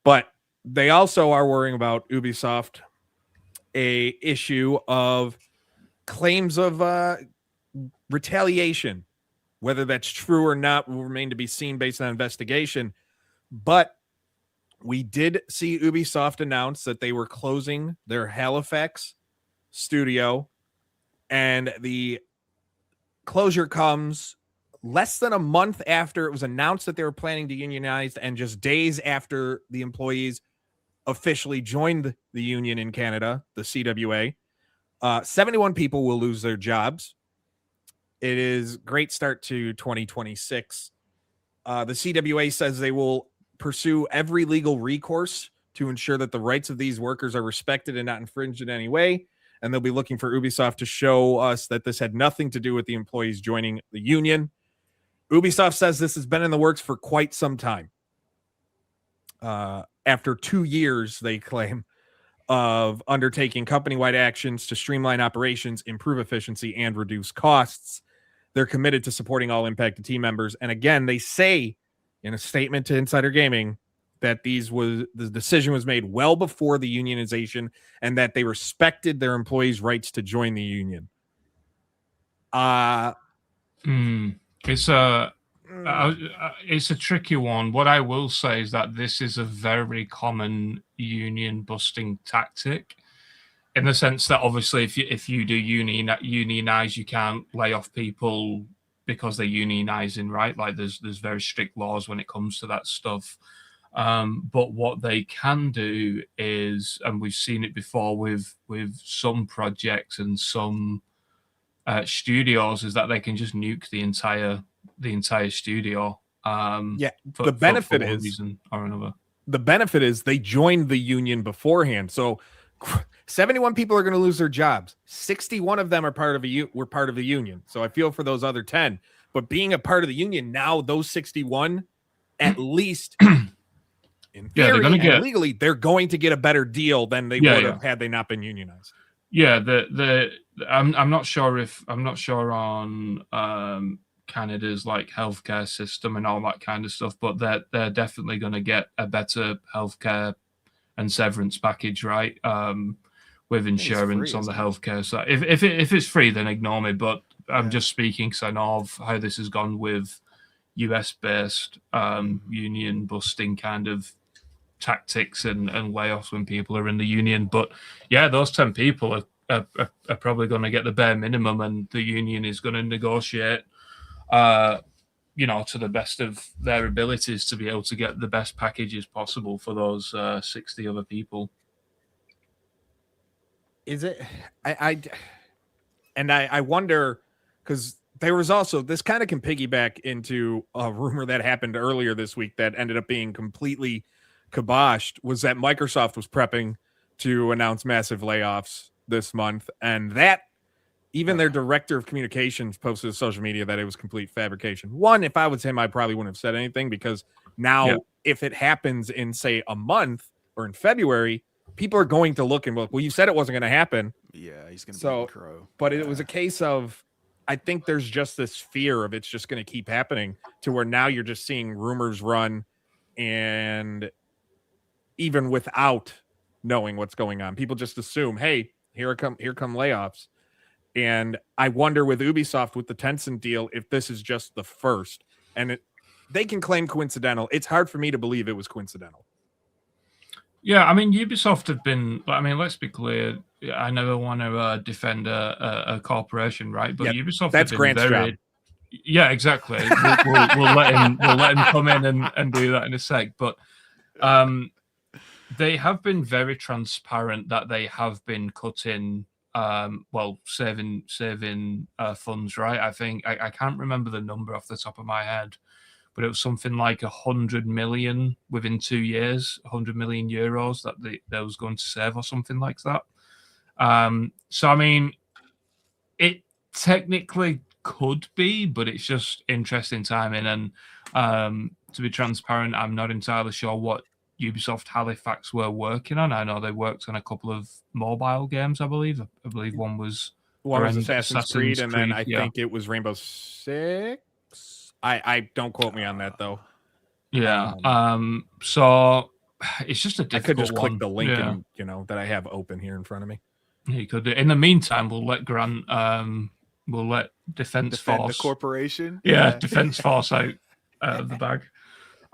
But they also are worrying about Ubisoft, a issue of claims of retaliation. Whether that's true or not will remain to be seen based on investigation. But we did see Ubisoft announce that they were closing their Halifax studio, and the closure comes less than a month after it was announced that they were planning to unionize, and just days after the employees officially joined the union in Canada, the CWA. 71 people will lose their jobs. It is a great start to 2026. The CWA says they will pursue every legal recourse to ensure that the rights of these workers are respected and not infringed in any way. And they'll be looking for Ubisoft to show us that this had nothing to do with the employees joining the union. Ubisoft says this has been in the works for quite some time. After 2 years, they claim, of undertaking company-wide actions to streamline operations, improve efficiency, and reduce costs, they're committed to supporting all impacted team members. And again, they say in a statement to Insider Gaming that the decision was made well before the unionization and that they respected their employees' rights to join the union. It's a tricky one. What I will say is that this is a very common union busting tactic, in the sense that obviously if you do unionize, you can't lay off people because they're unionizing, right? Like there's very strict laws when it comes to that stuff. But what they can do is, and we've seen it before with some projects and some studios, is that they can just nuke the entire studio. The benefit is reason or another. The benefit is they joined the union beforehand. So 71 people are going to lose their jobs. 61 of them are were part of the union. So I feel for those other 10. But being a part of the union, now those 61, at least in theory, they're going to legally, they're going to get a better deal than they would have had they not been unionized. Yeah, I'm not sure on Canada's like healthcare system and all that kind of stuff, but they're definitely going to get a better healthcare and severance package, right? With insurance on the healthcare side. If it's free, then ignore me. But I'm just speaking because I know of how this has gone with US-based union busting kind of tactics and layoffs when people are in the union. But yeah, those 10 people are probably going to get the bare minimum, and the union is going to negotiate to the best of their abilities to be able to get the best packages possible for those 60 other people. Is it? I wonder, because there was also, this kind of can piggyback into a rumor that happened earlier this week that ended up being completely kiboshed, was that Microsoft was prepping to announce massive layoffs this month, and that even their director of communications posted to social media that it was complete fabrication. One, if I was him, I probably wouldn't have said anything, because now if it happens in, say, a month or in February, people are going to look and look, well, you said it wasn't going to happen. Yeah, he's going to be crow. But it was a case of, I think there's just this fear of it's just going to keep happening, to where now you're just seeing rumors run, and even without knowing what's going on, people just assume, hey, here come layoffs. And I wonder with Ubisoft, with the Tencent deal, if this is just the first. And they can claim coincidental. It's hard for me to believe it was coincidental. Yeah, I mean, Ubisoft have been, I mean, let's be clear, I never want to defend a corporation, right? But Ubisoft that's have been Grant's job. Yeah, exactly. We'll let him come in and do that in a sec. But they have been very transparent that they have been cutting, saving funds, right? I think I can't remember the number off the top of my head, but it was something like 100 million within 2 years, 100 million euros that they was going to save, or something like that. So I mean, it technically could be, but it's just interesting timing. And to be transparent, I'm not entirely sure what Ubisoft Halifax were working on. I know they worked on a couple of mobile games, I believe. I believe one was Assassin's Creed, and then I think it was Rainbow Six. I don't quote me on that though. Yeah. So it's just a difficult one. I could just click the link and, that I have open here in front of me. You could. In the meantime, we'll let Grant. We'll let Defense Force, the corporation. Yeah, Defense Force out of the bag.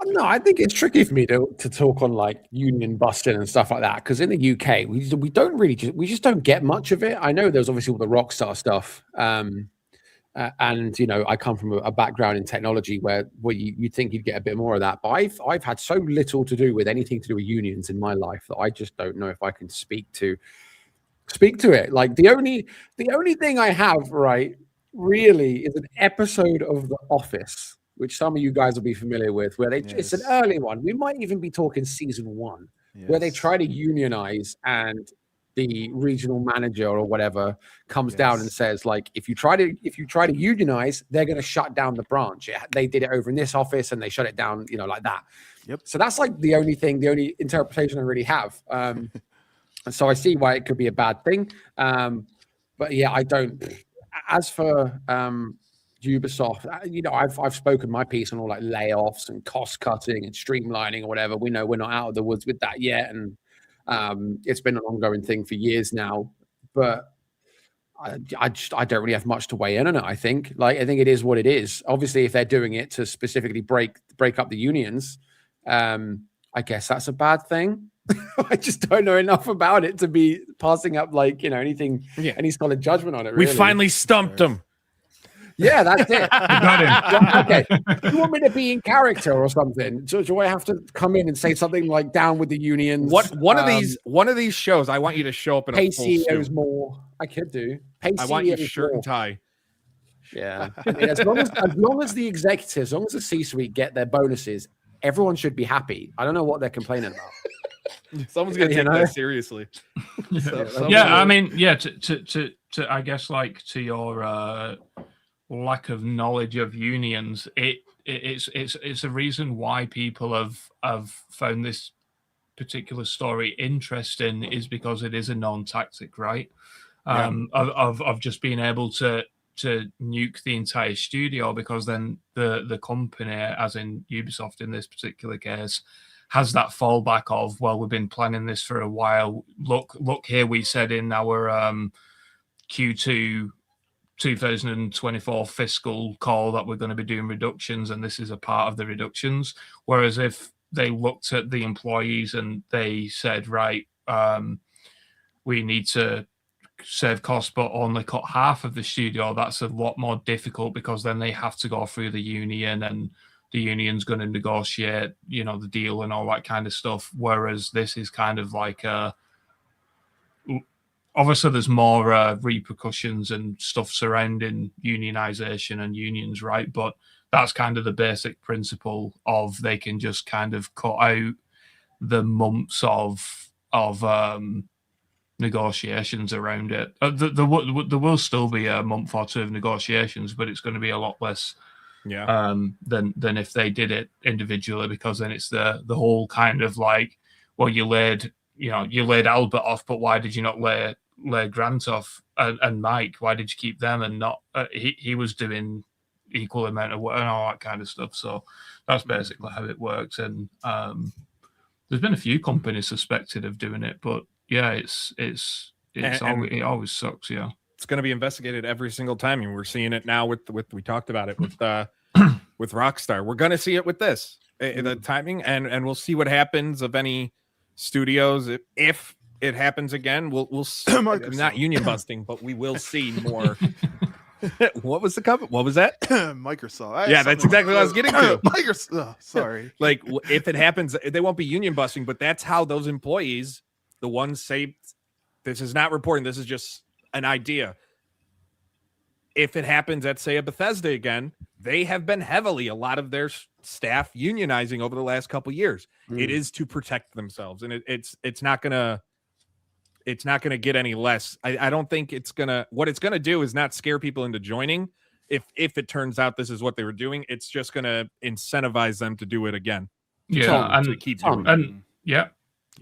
No, I think it's tricky for me to talk on like union busting and stuff like that, because in the UK we don't really we just don't get much of it. I know there's obviously all the Rockstar stuff, and I come from a background in technology where you think you'd get a bit more of that, but I've had so little to do with anything to do with unions in my life that I just don't know if I can speak to it. Like the only thing I have really is an episode of The Office, which some of you guys will be familiar with, where it's an early one. We might even be talking season 1, where they try to unionize, and the regional manager or whatever comes down and says, like, if you try to unionize, they're going to shut down the branch. They did it over in this office and they shut it down, like that. Yep. So that's like the only interpretation I really have. And so I see why it could be a bad thing. But yeah, I don't. As for Ubisoft, I've spoken my piece on all like layoffs and cost cutting and streamlining or whatever. We know we're not out of the woods with that yet, and it's been an ongoing thing for years now. But I don't really have much to weigh in on it. I think it is what it is. Obviously, if they're doing it to specifically break up the unions, I guess that's a bad thing. I just don't know enough about it to be passing up any solid judgment on it. We really. finally stumped him. Yeah, that's it. You got him. Okay. You want me to be in character or something? Do I have to come in and say something like "down with the unions"? One of these shows, I want you to show up in pay a full CEOs suit. more. I could do. Pay I want you CEOs shirt more. and tie. Yeah, I mean, as long as the executives, as long as the C-suite get their bonuses, everyone should be happy. I don't know what they're complaining about. Someone's gonna take that seriously. I mean, to I guess like to your lack of knowledge of unions, it's a reason why people have found this particular story interesting, is because it is a non-tactic, right? Of just being able to nuke the entire studio, because then the company, as in Ubisoft in this particular case, has that fallback of, well, we've been planning this for a while. Look here, we said in our Q2 2024 fiscal call that we're going to be doing reductions, and this is a part of the reductions. Whereas if they looked at the employees and they said, right, we need to save costs but only cut half of the studio, that's a lot more difficult, because then they have to go through the union, and the union's going to negotiate the deal and all that kind of stuff. Whereas this is kind of like obviously there's more repercussions and stuff surrounding unionization and unions, right? But that's kind of the basic principle of, they can just kind of cut out the months of negotiations around it. There will still be a month or two of negotiations, but it's going to be a lot less than if they did it individually, because then it's the whole kind of like, well, you laid Albert off, but why did you not lay Grant off, and Mike, why did you keep them and not he was doing equal amount of work and all that kind of stuff. So that's basically how it works. And there's been a few companies suspected of doing it, but yeah, it always sucks. Yeah, it's going to be investigated every single time, and we're seeing it now with we talked about it with with Rockstar. We're going to see it with this the timing, and we'll see what happens of any studios if it happens again. We'll not union busting, but we will see more. What was the company? What was that? Microsoft. Yeah, that's exactly what I was getting to. Microsoft. Sorry. Like, if it happens, they won't be union busting, but that's how those employees, the ones say, this is not reporting, this is just an idea. If it happens at, say, a Bethesda again, they have been heavily, a lot of their staff unionizing over the last couple of years. It is to protect themselves, and it's not gonna get any less. I don't think what it's gonna do is not scare people into joining. If it turns out this is what they were doing, it's just gonna incentivize them to do it again. Yeah, to keep doing it. And yeah.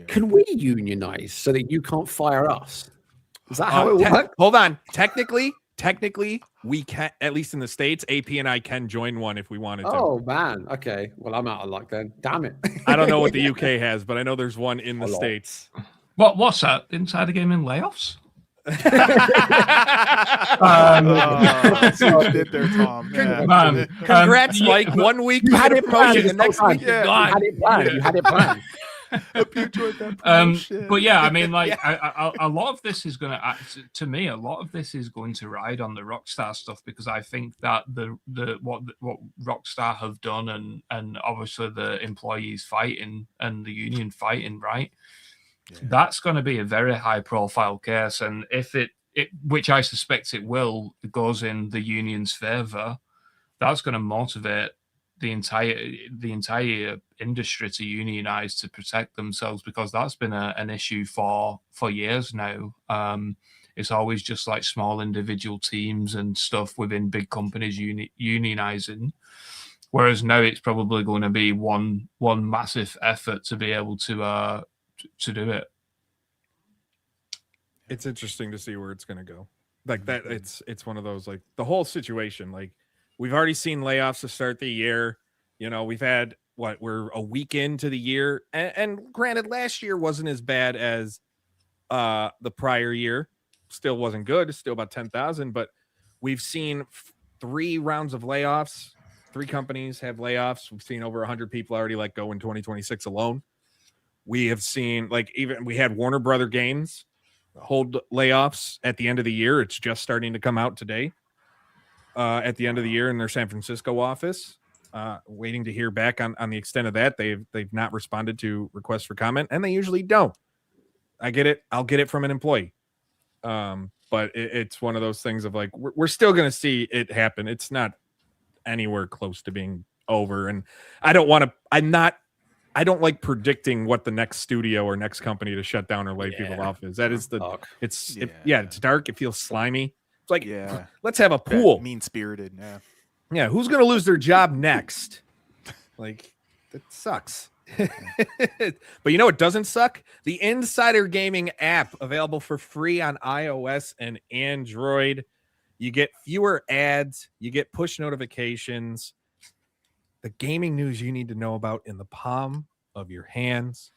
Can we unionize so that you can't fire us? Is that how it works? Hold on. Technically, we can, at least in the States, AP and I can join one if we wanted to. Oh, man. Okay. Well, I'm out of luck then. Damn it. I don't know what the UK has, but I know there's one in the States. What's that? Inside the game in layoffs? So did there, Tom. Man, Congrats, Mike. 1 week you had it planned. The next week you're gone. You had it planned. But yeah, I mean, like, a lot of this is going to me, a lot of this is going to ride on the Rockstar stuff, because I think that what Rockstar have done, and obviously the employees fighting and the union fighting, right? Yeah. That's going to be a very high profile case, and if it which I suspect it will, goes in the union's favor, that's going to motivate the entire industry to unionize to protect themselves, because that's been an issue for years now. It's always just like small individual teams and stuff within big companies unionizing, whereas now it's probably going to be one massive effort to be able to do it. It's interesting to see where it's going to go. Like that, it's one of those, like the whole situation. Like we've already seen layoffs to start the year. You know, we've had we're a week into the year, and granted, last year wasn't as bad as the prior year. Still wasn't good. It's still about 10,000, but we've seen 3 rounds of layoffs. 3 companies have layoffs. We've seen over 100 people already let go in 2026 alone. We have seen, like, even we had Warner Brother Games hold layoffs at the end of the year. It's just starting to come out today. At the end of the year in their San Francisco office, waiting to hear back on the extent of that. They've not responded to requests for comment, and they usually don't. I get it. I'll get it from an employee. But it's one of those things of like, we're still going to see it happen. It's not anywhere close to being over. And I don't like predicting what the next studio or next company to shut down or lay people off is. That is it's dark. It feels slimy. It's like, let's have a pool. Mean spirited. Yeah. Who's going to lose their job next? Like, it sucks. But you know what doesn't suck? The Insider Gaming app, available for free on iOS and Android. You get fewer ads, you get push notifications, the gaming news you need to know about in the palm of your hands.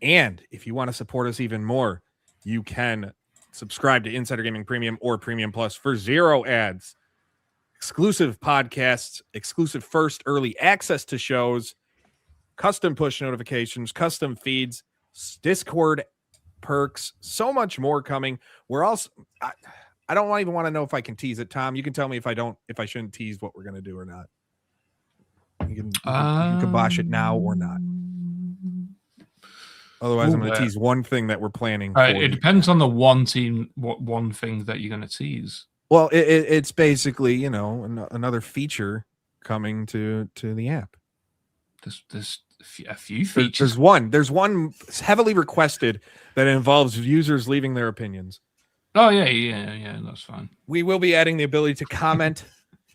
And if you want to support us even more, you can subscribe to Insider Gaming Premium or Premium Plus for 0 ads, exclusive podcasts, exclusive first early access to shows, custom push notifications, custom feeds, Discord perks, so much more coming. We're also, I don't even want to know if I can tease it. Tom, you can tell me if I shouldn't tease what we're going to do or not. You can kibosh it now or not. Otherwise, I'm going to tease one thing that we're planning. It depends on the one thing that you're going to tease. Well, it's basically, another feature coming to the app. There's a few features. There's one heavily requested that involves users leaving their opinions. Oh yeah, that's fine. We will be adding the ability to comment.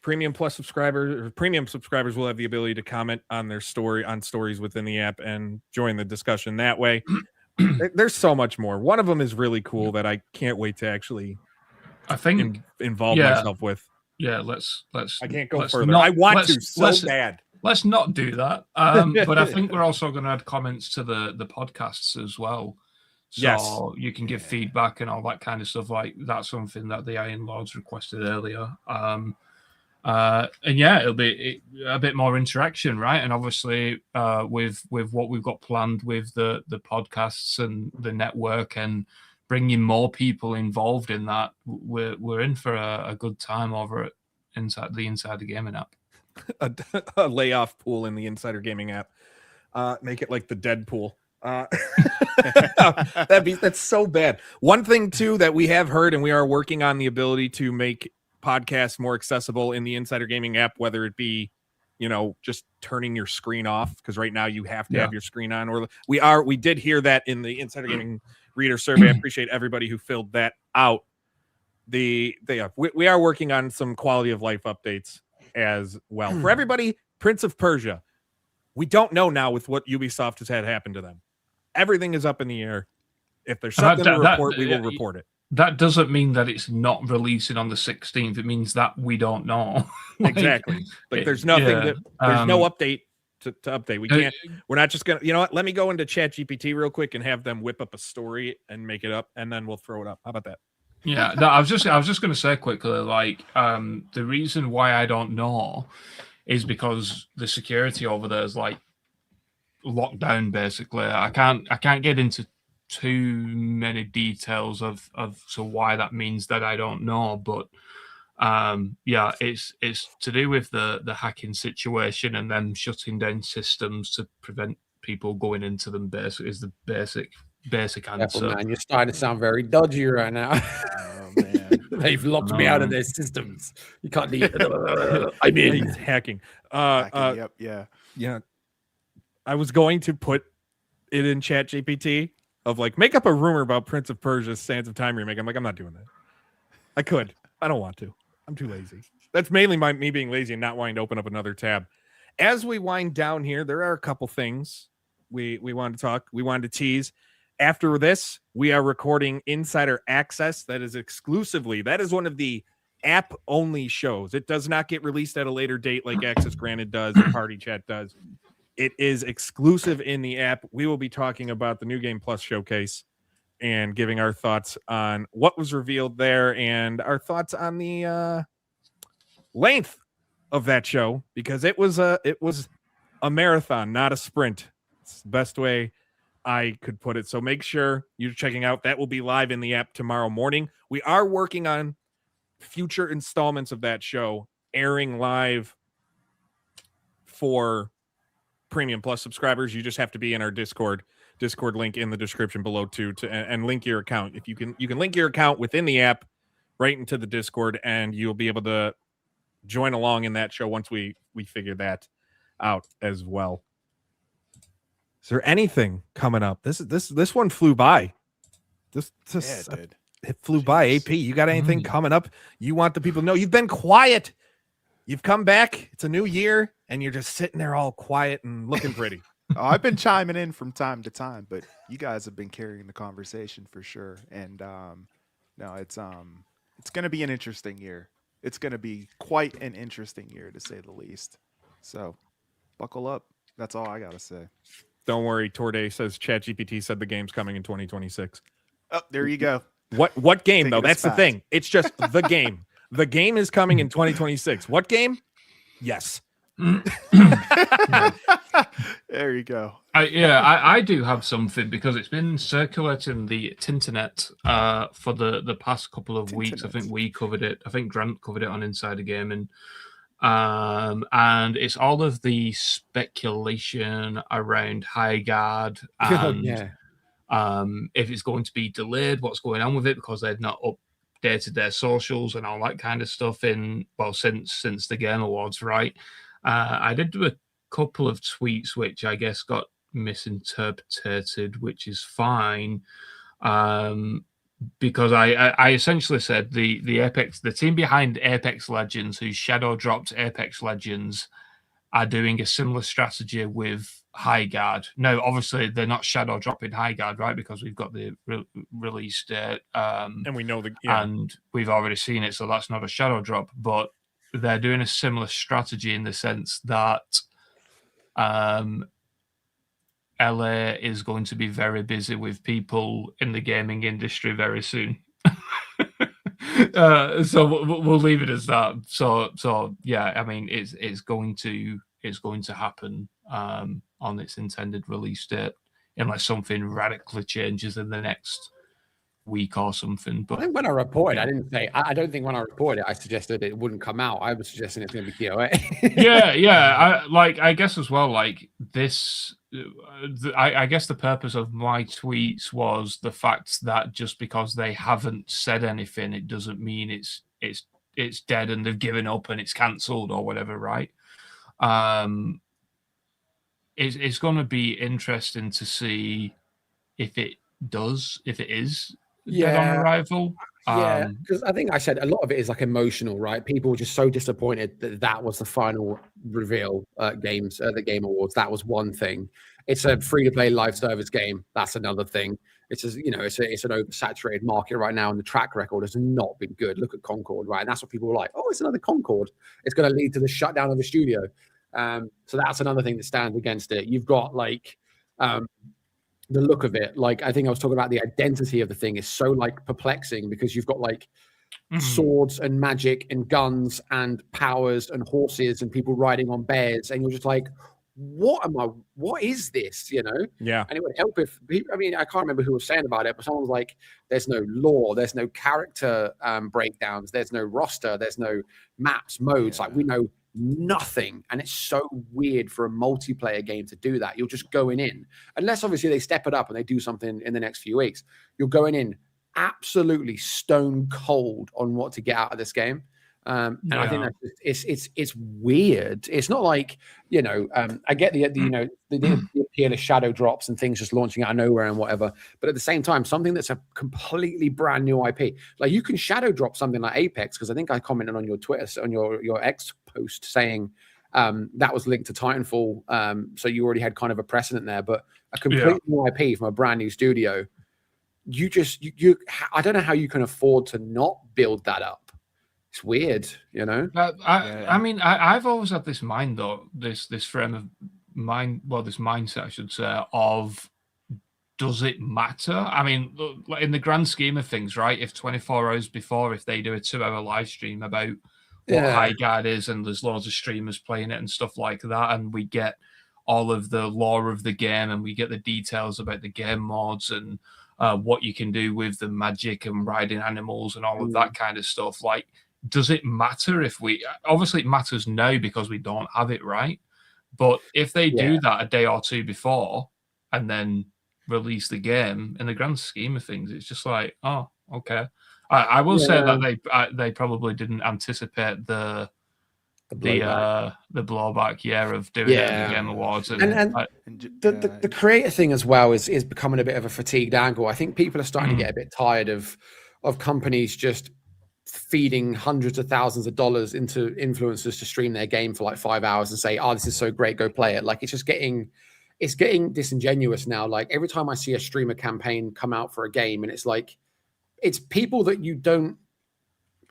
Premium subscribers will have the ability to comment on their stories within the app and join the discussion that way. There's so much more. One of them is really cool that I can't wait to actually involve myself with. Yeah, let's. I can't go further. I want to so bad. Let's not do that. But I think we're also going to add comments to the podcasts as well. So you can give feedback and all that kind of stuff. Like that's something that the Iron Lords requested earlier. And it'll be a bit more interaction, right? And obviously, with what we've got planned with the podcasts and the network and bringing more people involved in that, we're in for a good time over inside the Insider Gaming app. a layoff pool in the Insider Gaming app. Make it like the Deadpool. That's so bad. One thing too that we have heard, and we are working on the ability to make podcasts more accessible in the Insider Gaming app, whether it be just turning your screen off, because right now you have to have your screen on. Or we did hear that in the Insider Gaming reader survey. I appreciate everybody who filled that out. We are working on some quality of life updates as well. For everybody, Prince of Persia, we don't know now with what Ubisoft has had happen to them. Everything is up in the air. If there's something to report, we will report it. That doesn't mean that it's not releasing on the 16th. It means that we don't know. Exactly. Like there's nothing there's no update to update. We can't. We're not just gonna. You know what? Let me go into ChatGPT real quick and have them whip up a story and make it up, and then we'll throw it up. How about that? Yeah, no, I was just going to say quickly, like, the reason why I don't know is because the security over there is like locked down. Basically, I can't get into too many details of so why that means that I don't know, but it's to do with the hacking situation and then shutting down systems to prevent people going into them. Basically, is the basic answer. Man, you're starting to sound very dodgy right now. Oh man, they've locked me out of their systems. You can't leave. I mean, he's hacking. Yeah. I was going to put it in Chat GPT of like, make up a rumor about Prince of Persia Sands of Time remake. I'm like, I'm not doing that. I could. I don't want to. I'm too lazy. That's mainly me being lazy and not wanting to open up another tab. As we wind down here, there are a couple things we wanted to talk. We wanted to tease. After this, we are recording Insider Access. That is one of the app-only shows. It does not get released at a later date like Access Granted does or Party Chat does. It is exclusive in the app. We will be talking about the New Game Plus showcase and giving our thoughts on what was revealed there and our thoughts on the length of that show, because it was a marathon, not a sprint. It's the best way I could put it. So make sure you're checking out. That will be live in the app tomorrow morning. We are working on future installments of that show airing live for Premium Plus subscribers. You just have to be in our Discord link in the description below and link your account. If you can link your account within the app right into the Discord, and you'll be able to join along in that show once we figure that out as well. Is there anything coming up? This one flew by. It flew by. AP, you got anything coming up? You want the people to know you've been quiet. You've come back. It's a new year, and you're just sitting there all quiet and looking pretty. I've been chiming in from time to time, but you guys have been carrying the conversation for sure. And no, it's going to be an interesting year. It's going to be quite an interesting year, to say the least. So, buckle up. That's all I got to say. Don't worry. Torday says ChatGPT said the game's coming in 2026. Oh, there you go. What game, though? That's the thing. It's just the game. The game is coming in 2026. What game? Yes. There you go. I do have something, because it's been circulating the Tinternet for the past couple of weeks. I think we covered it. I think Grant covered it on Insider Gaming. And it's all of the speculation around High Guard and if it's going to be delayed, what's going on with it, because they've not updated their socials and all that kind of stuff since the Game Awards, right? I did do a couple of tweets which I guess got misinterpreted, which is fine, because I essentially said the team behind Apex Legends, who shadow dropped Apex Legends, are doing a similar strategy with High Guard. Now, obviously, they're not shadow dropping High Guard, right? Because we've got the release date, and we know and we've already seen it, so that's not a shadow drop. But they're doing a similar strategy in the sense that LA is going to be very busy with people in the gaming industry very soon. So we'll leave it as that. So yeah, I mean, it's going to happen on its intended release date, unless something radically changes in the next week or something. But I think when I reported, I didn't say. I don't think when I reported it, I suggested it wouldn't come out. I was suggesting it's going to be KOA. yeah. I guess as well, like this. I guess the purpose of my tweets was the fact that just because they haven't said anything, it doesn't mean it's dead and they've given up and it's cancelled or whatever, right? It's going to be interesting to see if it is dead on arrival. Yeah, because I think I said a lot of it is like emotional, right? People were just so disappointed that was the final reveal at the Game Awards. That was one thing. It's a free-to-play live service game. That's another thing. It's an oversaturated market right now, and the track record has not been good. Look at Concord, right? And that's what people were like. Oh, it's another Concord. It's going to lead to the shutdown of the studio. So that's another thing that stands against it. You've got like the look of it. Like I think I was talking about the identity of the thing is so like perplexing, because you've got like swords and magic and guns and powers and horses and people riding on bears, and you're just like, what is this, you know? Yeah. And it would help if, I mean, I can't remember who was saying about it, but someone was like, there's no lore, there's no character breakdowns, there's no roster, there's no maps, modes. Like we know nothing. And it's so weird for a multiplayer game to do that. You're just going in, unless obviously they step it up and they do something in the next few weeks, you're going in absolutely stone cold on what to get out of this game. And I think that's it's weird. It's not like, I get the appeal of shadow drops and things just launching out of nowhere and whatever. But at the same time, something that's a completely brand new IP, like you can shadow drop something like Apex, because I think I commented on your Twitter, on your X post saying that was linked to Titanfall. So you already had kind of a precedent there, but a complete new IP from a brand new studio. I don't know how you can afford to not build that up. It's weird, I mean, I've always had this mind, though, this frame of mind, this mindset, I should say, of does it matter? I mean, in the grand scheme of things, right? If 24 hours before, if they do a 2-hour live stream about what High Guard is, and there's loads of streamers playing it and stuff like that, and we get all of the lore of the game, and we get the details about the game mods and what you can do with the magic and riding animals and all of that kind of stuff, like, does it matter if obviously it matters now because we don't have it, right? But if they do that a day or two before and then release the game, in the grand scheme of things, it's just like, oh, okay. I will say that they probably didn't anticipate the blowback, of doing it at the Game Awards. And the creator thing as well is becoming a bit of a fatigued angle. I think people are starting to get a bit tired of companies just feeding hundreds of thousands of dollars into influencers to stream their game for like 5 hours and say, oh, this is so great, go play it. Like, it's getting disingenuous now. Like, every time I see a streamer campaign come out for a game, and it's like, it's people that you don't,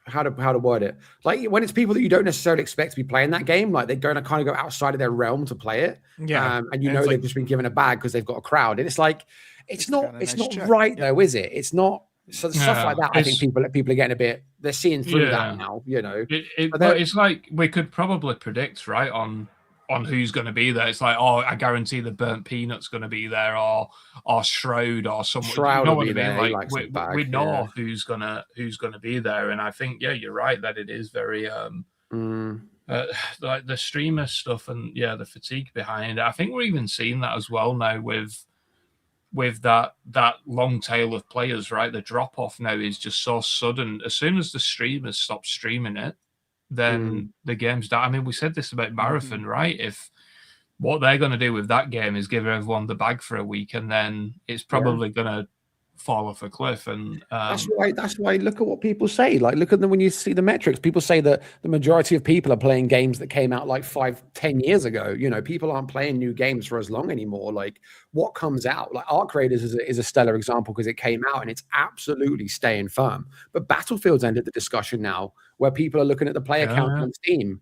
how to word it, like, when it's people that you don't necessarily expect to be playing that game, like, they're going to kind of go outside of their realm to play it. And they've just been given a bag because they've got a crowd, and it's like, it's not right though, is it? It's not. So stuff like that, I think people are getting a bit, they're seeing through that now, But it's like, we could probably predict, right, on who's going to be there. It's like, oh, I guarantee the Burnt Peanut's going to be there, or Shroud, or someone. Shroud will be there. Like, we know who's gonna be there, and I think you're right that it is very like the streamer stuff and the fatigue behind it. I think we're even seeing that as well now with that long tail of players, right? The drop off now is just so sudden. As soon as the streamers stop streaming it, then the game's done. I mean, we said this about Marathon, right? If what they're going to do with that game is give everyone the bag for a week, and then it's probably going to fall off a cliff. And that's why look at what people say. Like, look at them when you see the metrics. People say that the majority of people are playing games that came out like 5-10 years ago. People aren't playing new games for as long anymore. Like, what comes out, like Arc Raiders is a stellar example because it came out and it's absolutely staying firm. But Battlefield's ended the discussion now, where people are looking at the player count on Steam.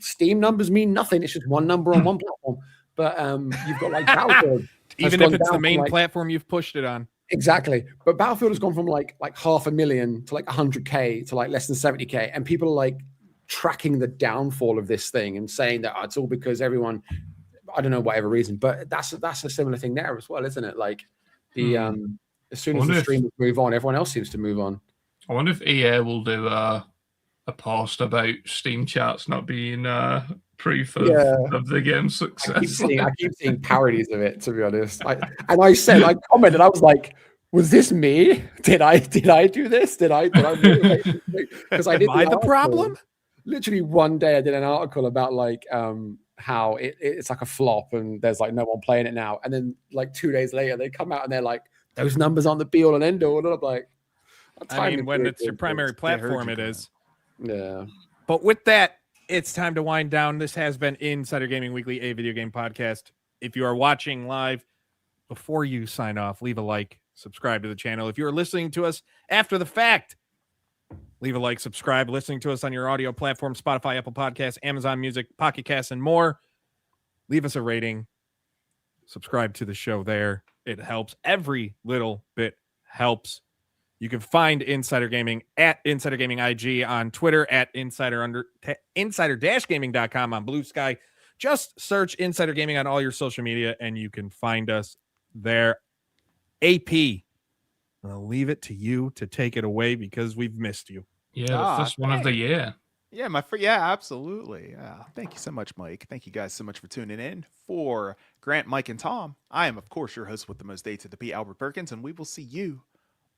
Steam numbers mean nothing. It's just one number on one platform. But you've got like Battlefield. Even if it's the main platform you've pushed it on. Exactly. But Battlefield has gone from like 500,000 to like 100K to like less than 70K. And people are like tracking the downfall of this thing and saying that it's all because everyone, I don't know, whatever reason. But that's a similar thing there as well, isn't it? Like, the as soon as the streamers move on, everyone else seems to move on. I wonder if EA will do a post about Steam charts not being proof of the game's success. I keep seeing parodies of it, to be honest. I commented, I was like, was this me? Did I do this? Did I because I did. Am I the problem? Literally one day I did an article about like how it's like a flop and there's like no one playing it now. And then like 2 days later they come out and they're like, those numbers aren't the be all and end all. And I'm like, I mean, when it's your primary platform, it is. Yeah. But with that, it's time to wind down. This has been Insider Gaming Weekly, a video game podcast. If you are watching live, before you sign off, leave a like, subscribe to the channel. If you're listening to us after the fact, leave a like, subscribe. Listening to us on your audio platform, Spotify, Apple Podcasts, Amazon Music, Pocket Casts, and more. Leave us a rating. Subscribe to the show there. It helps. Every little bit helps. You can find Insider Gaming at Insider Gaming IG on Twitter, at insider-gaming.com on Blue Sky. Just search Insider Gaming on all your social media and you can find us there. AP, I'll leave it to you to take it away because we've missed you. Yeah, the first one of the year. Yeah, absolutely. Yeah. Thank you so much, Mike. Thank you guys so much for tuning in. For Grant, Mike, and Tom, I am, of course, your host with the most dates at the P, Albert Perkins, and we will see you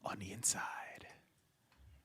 on the inside.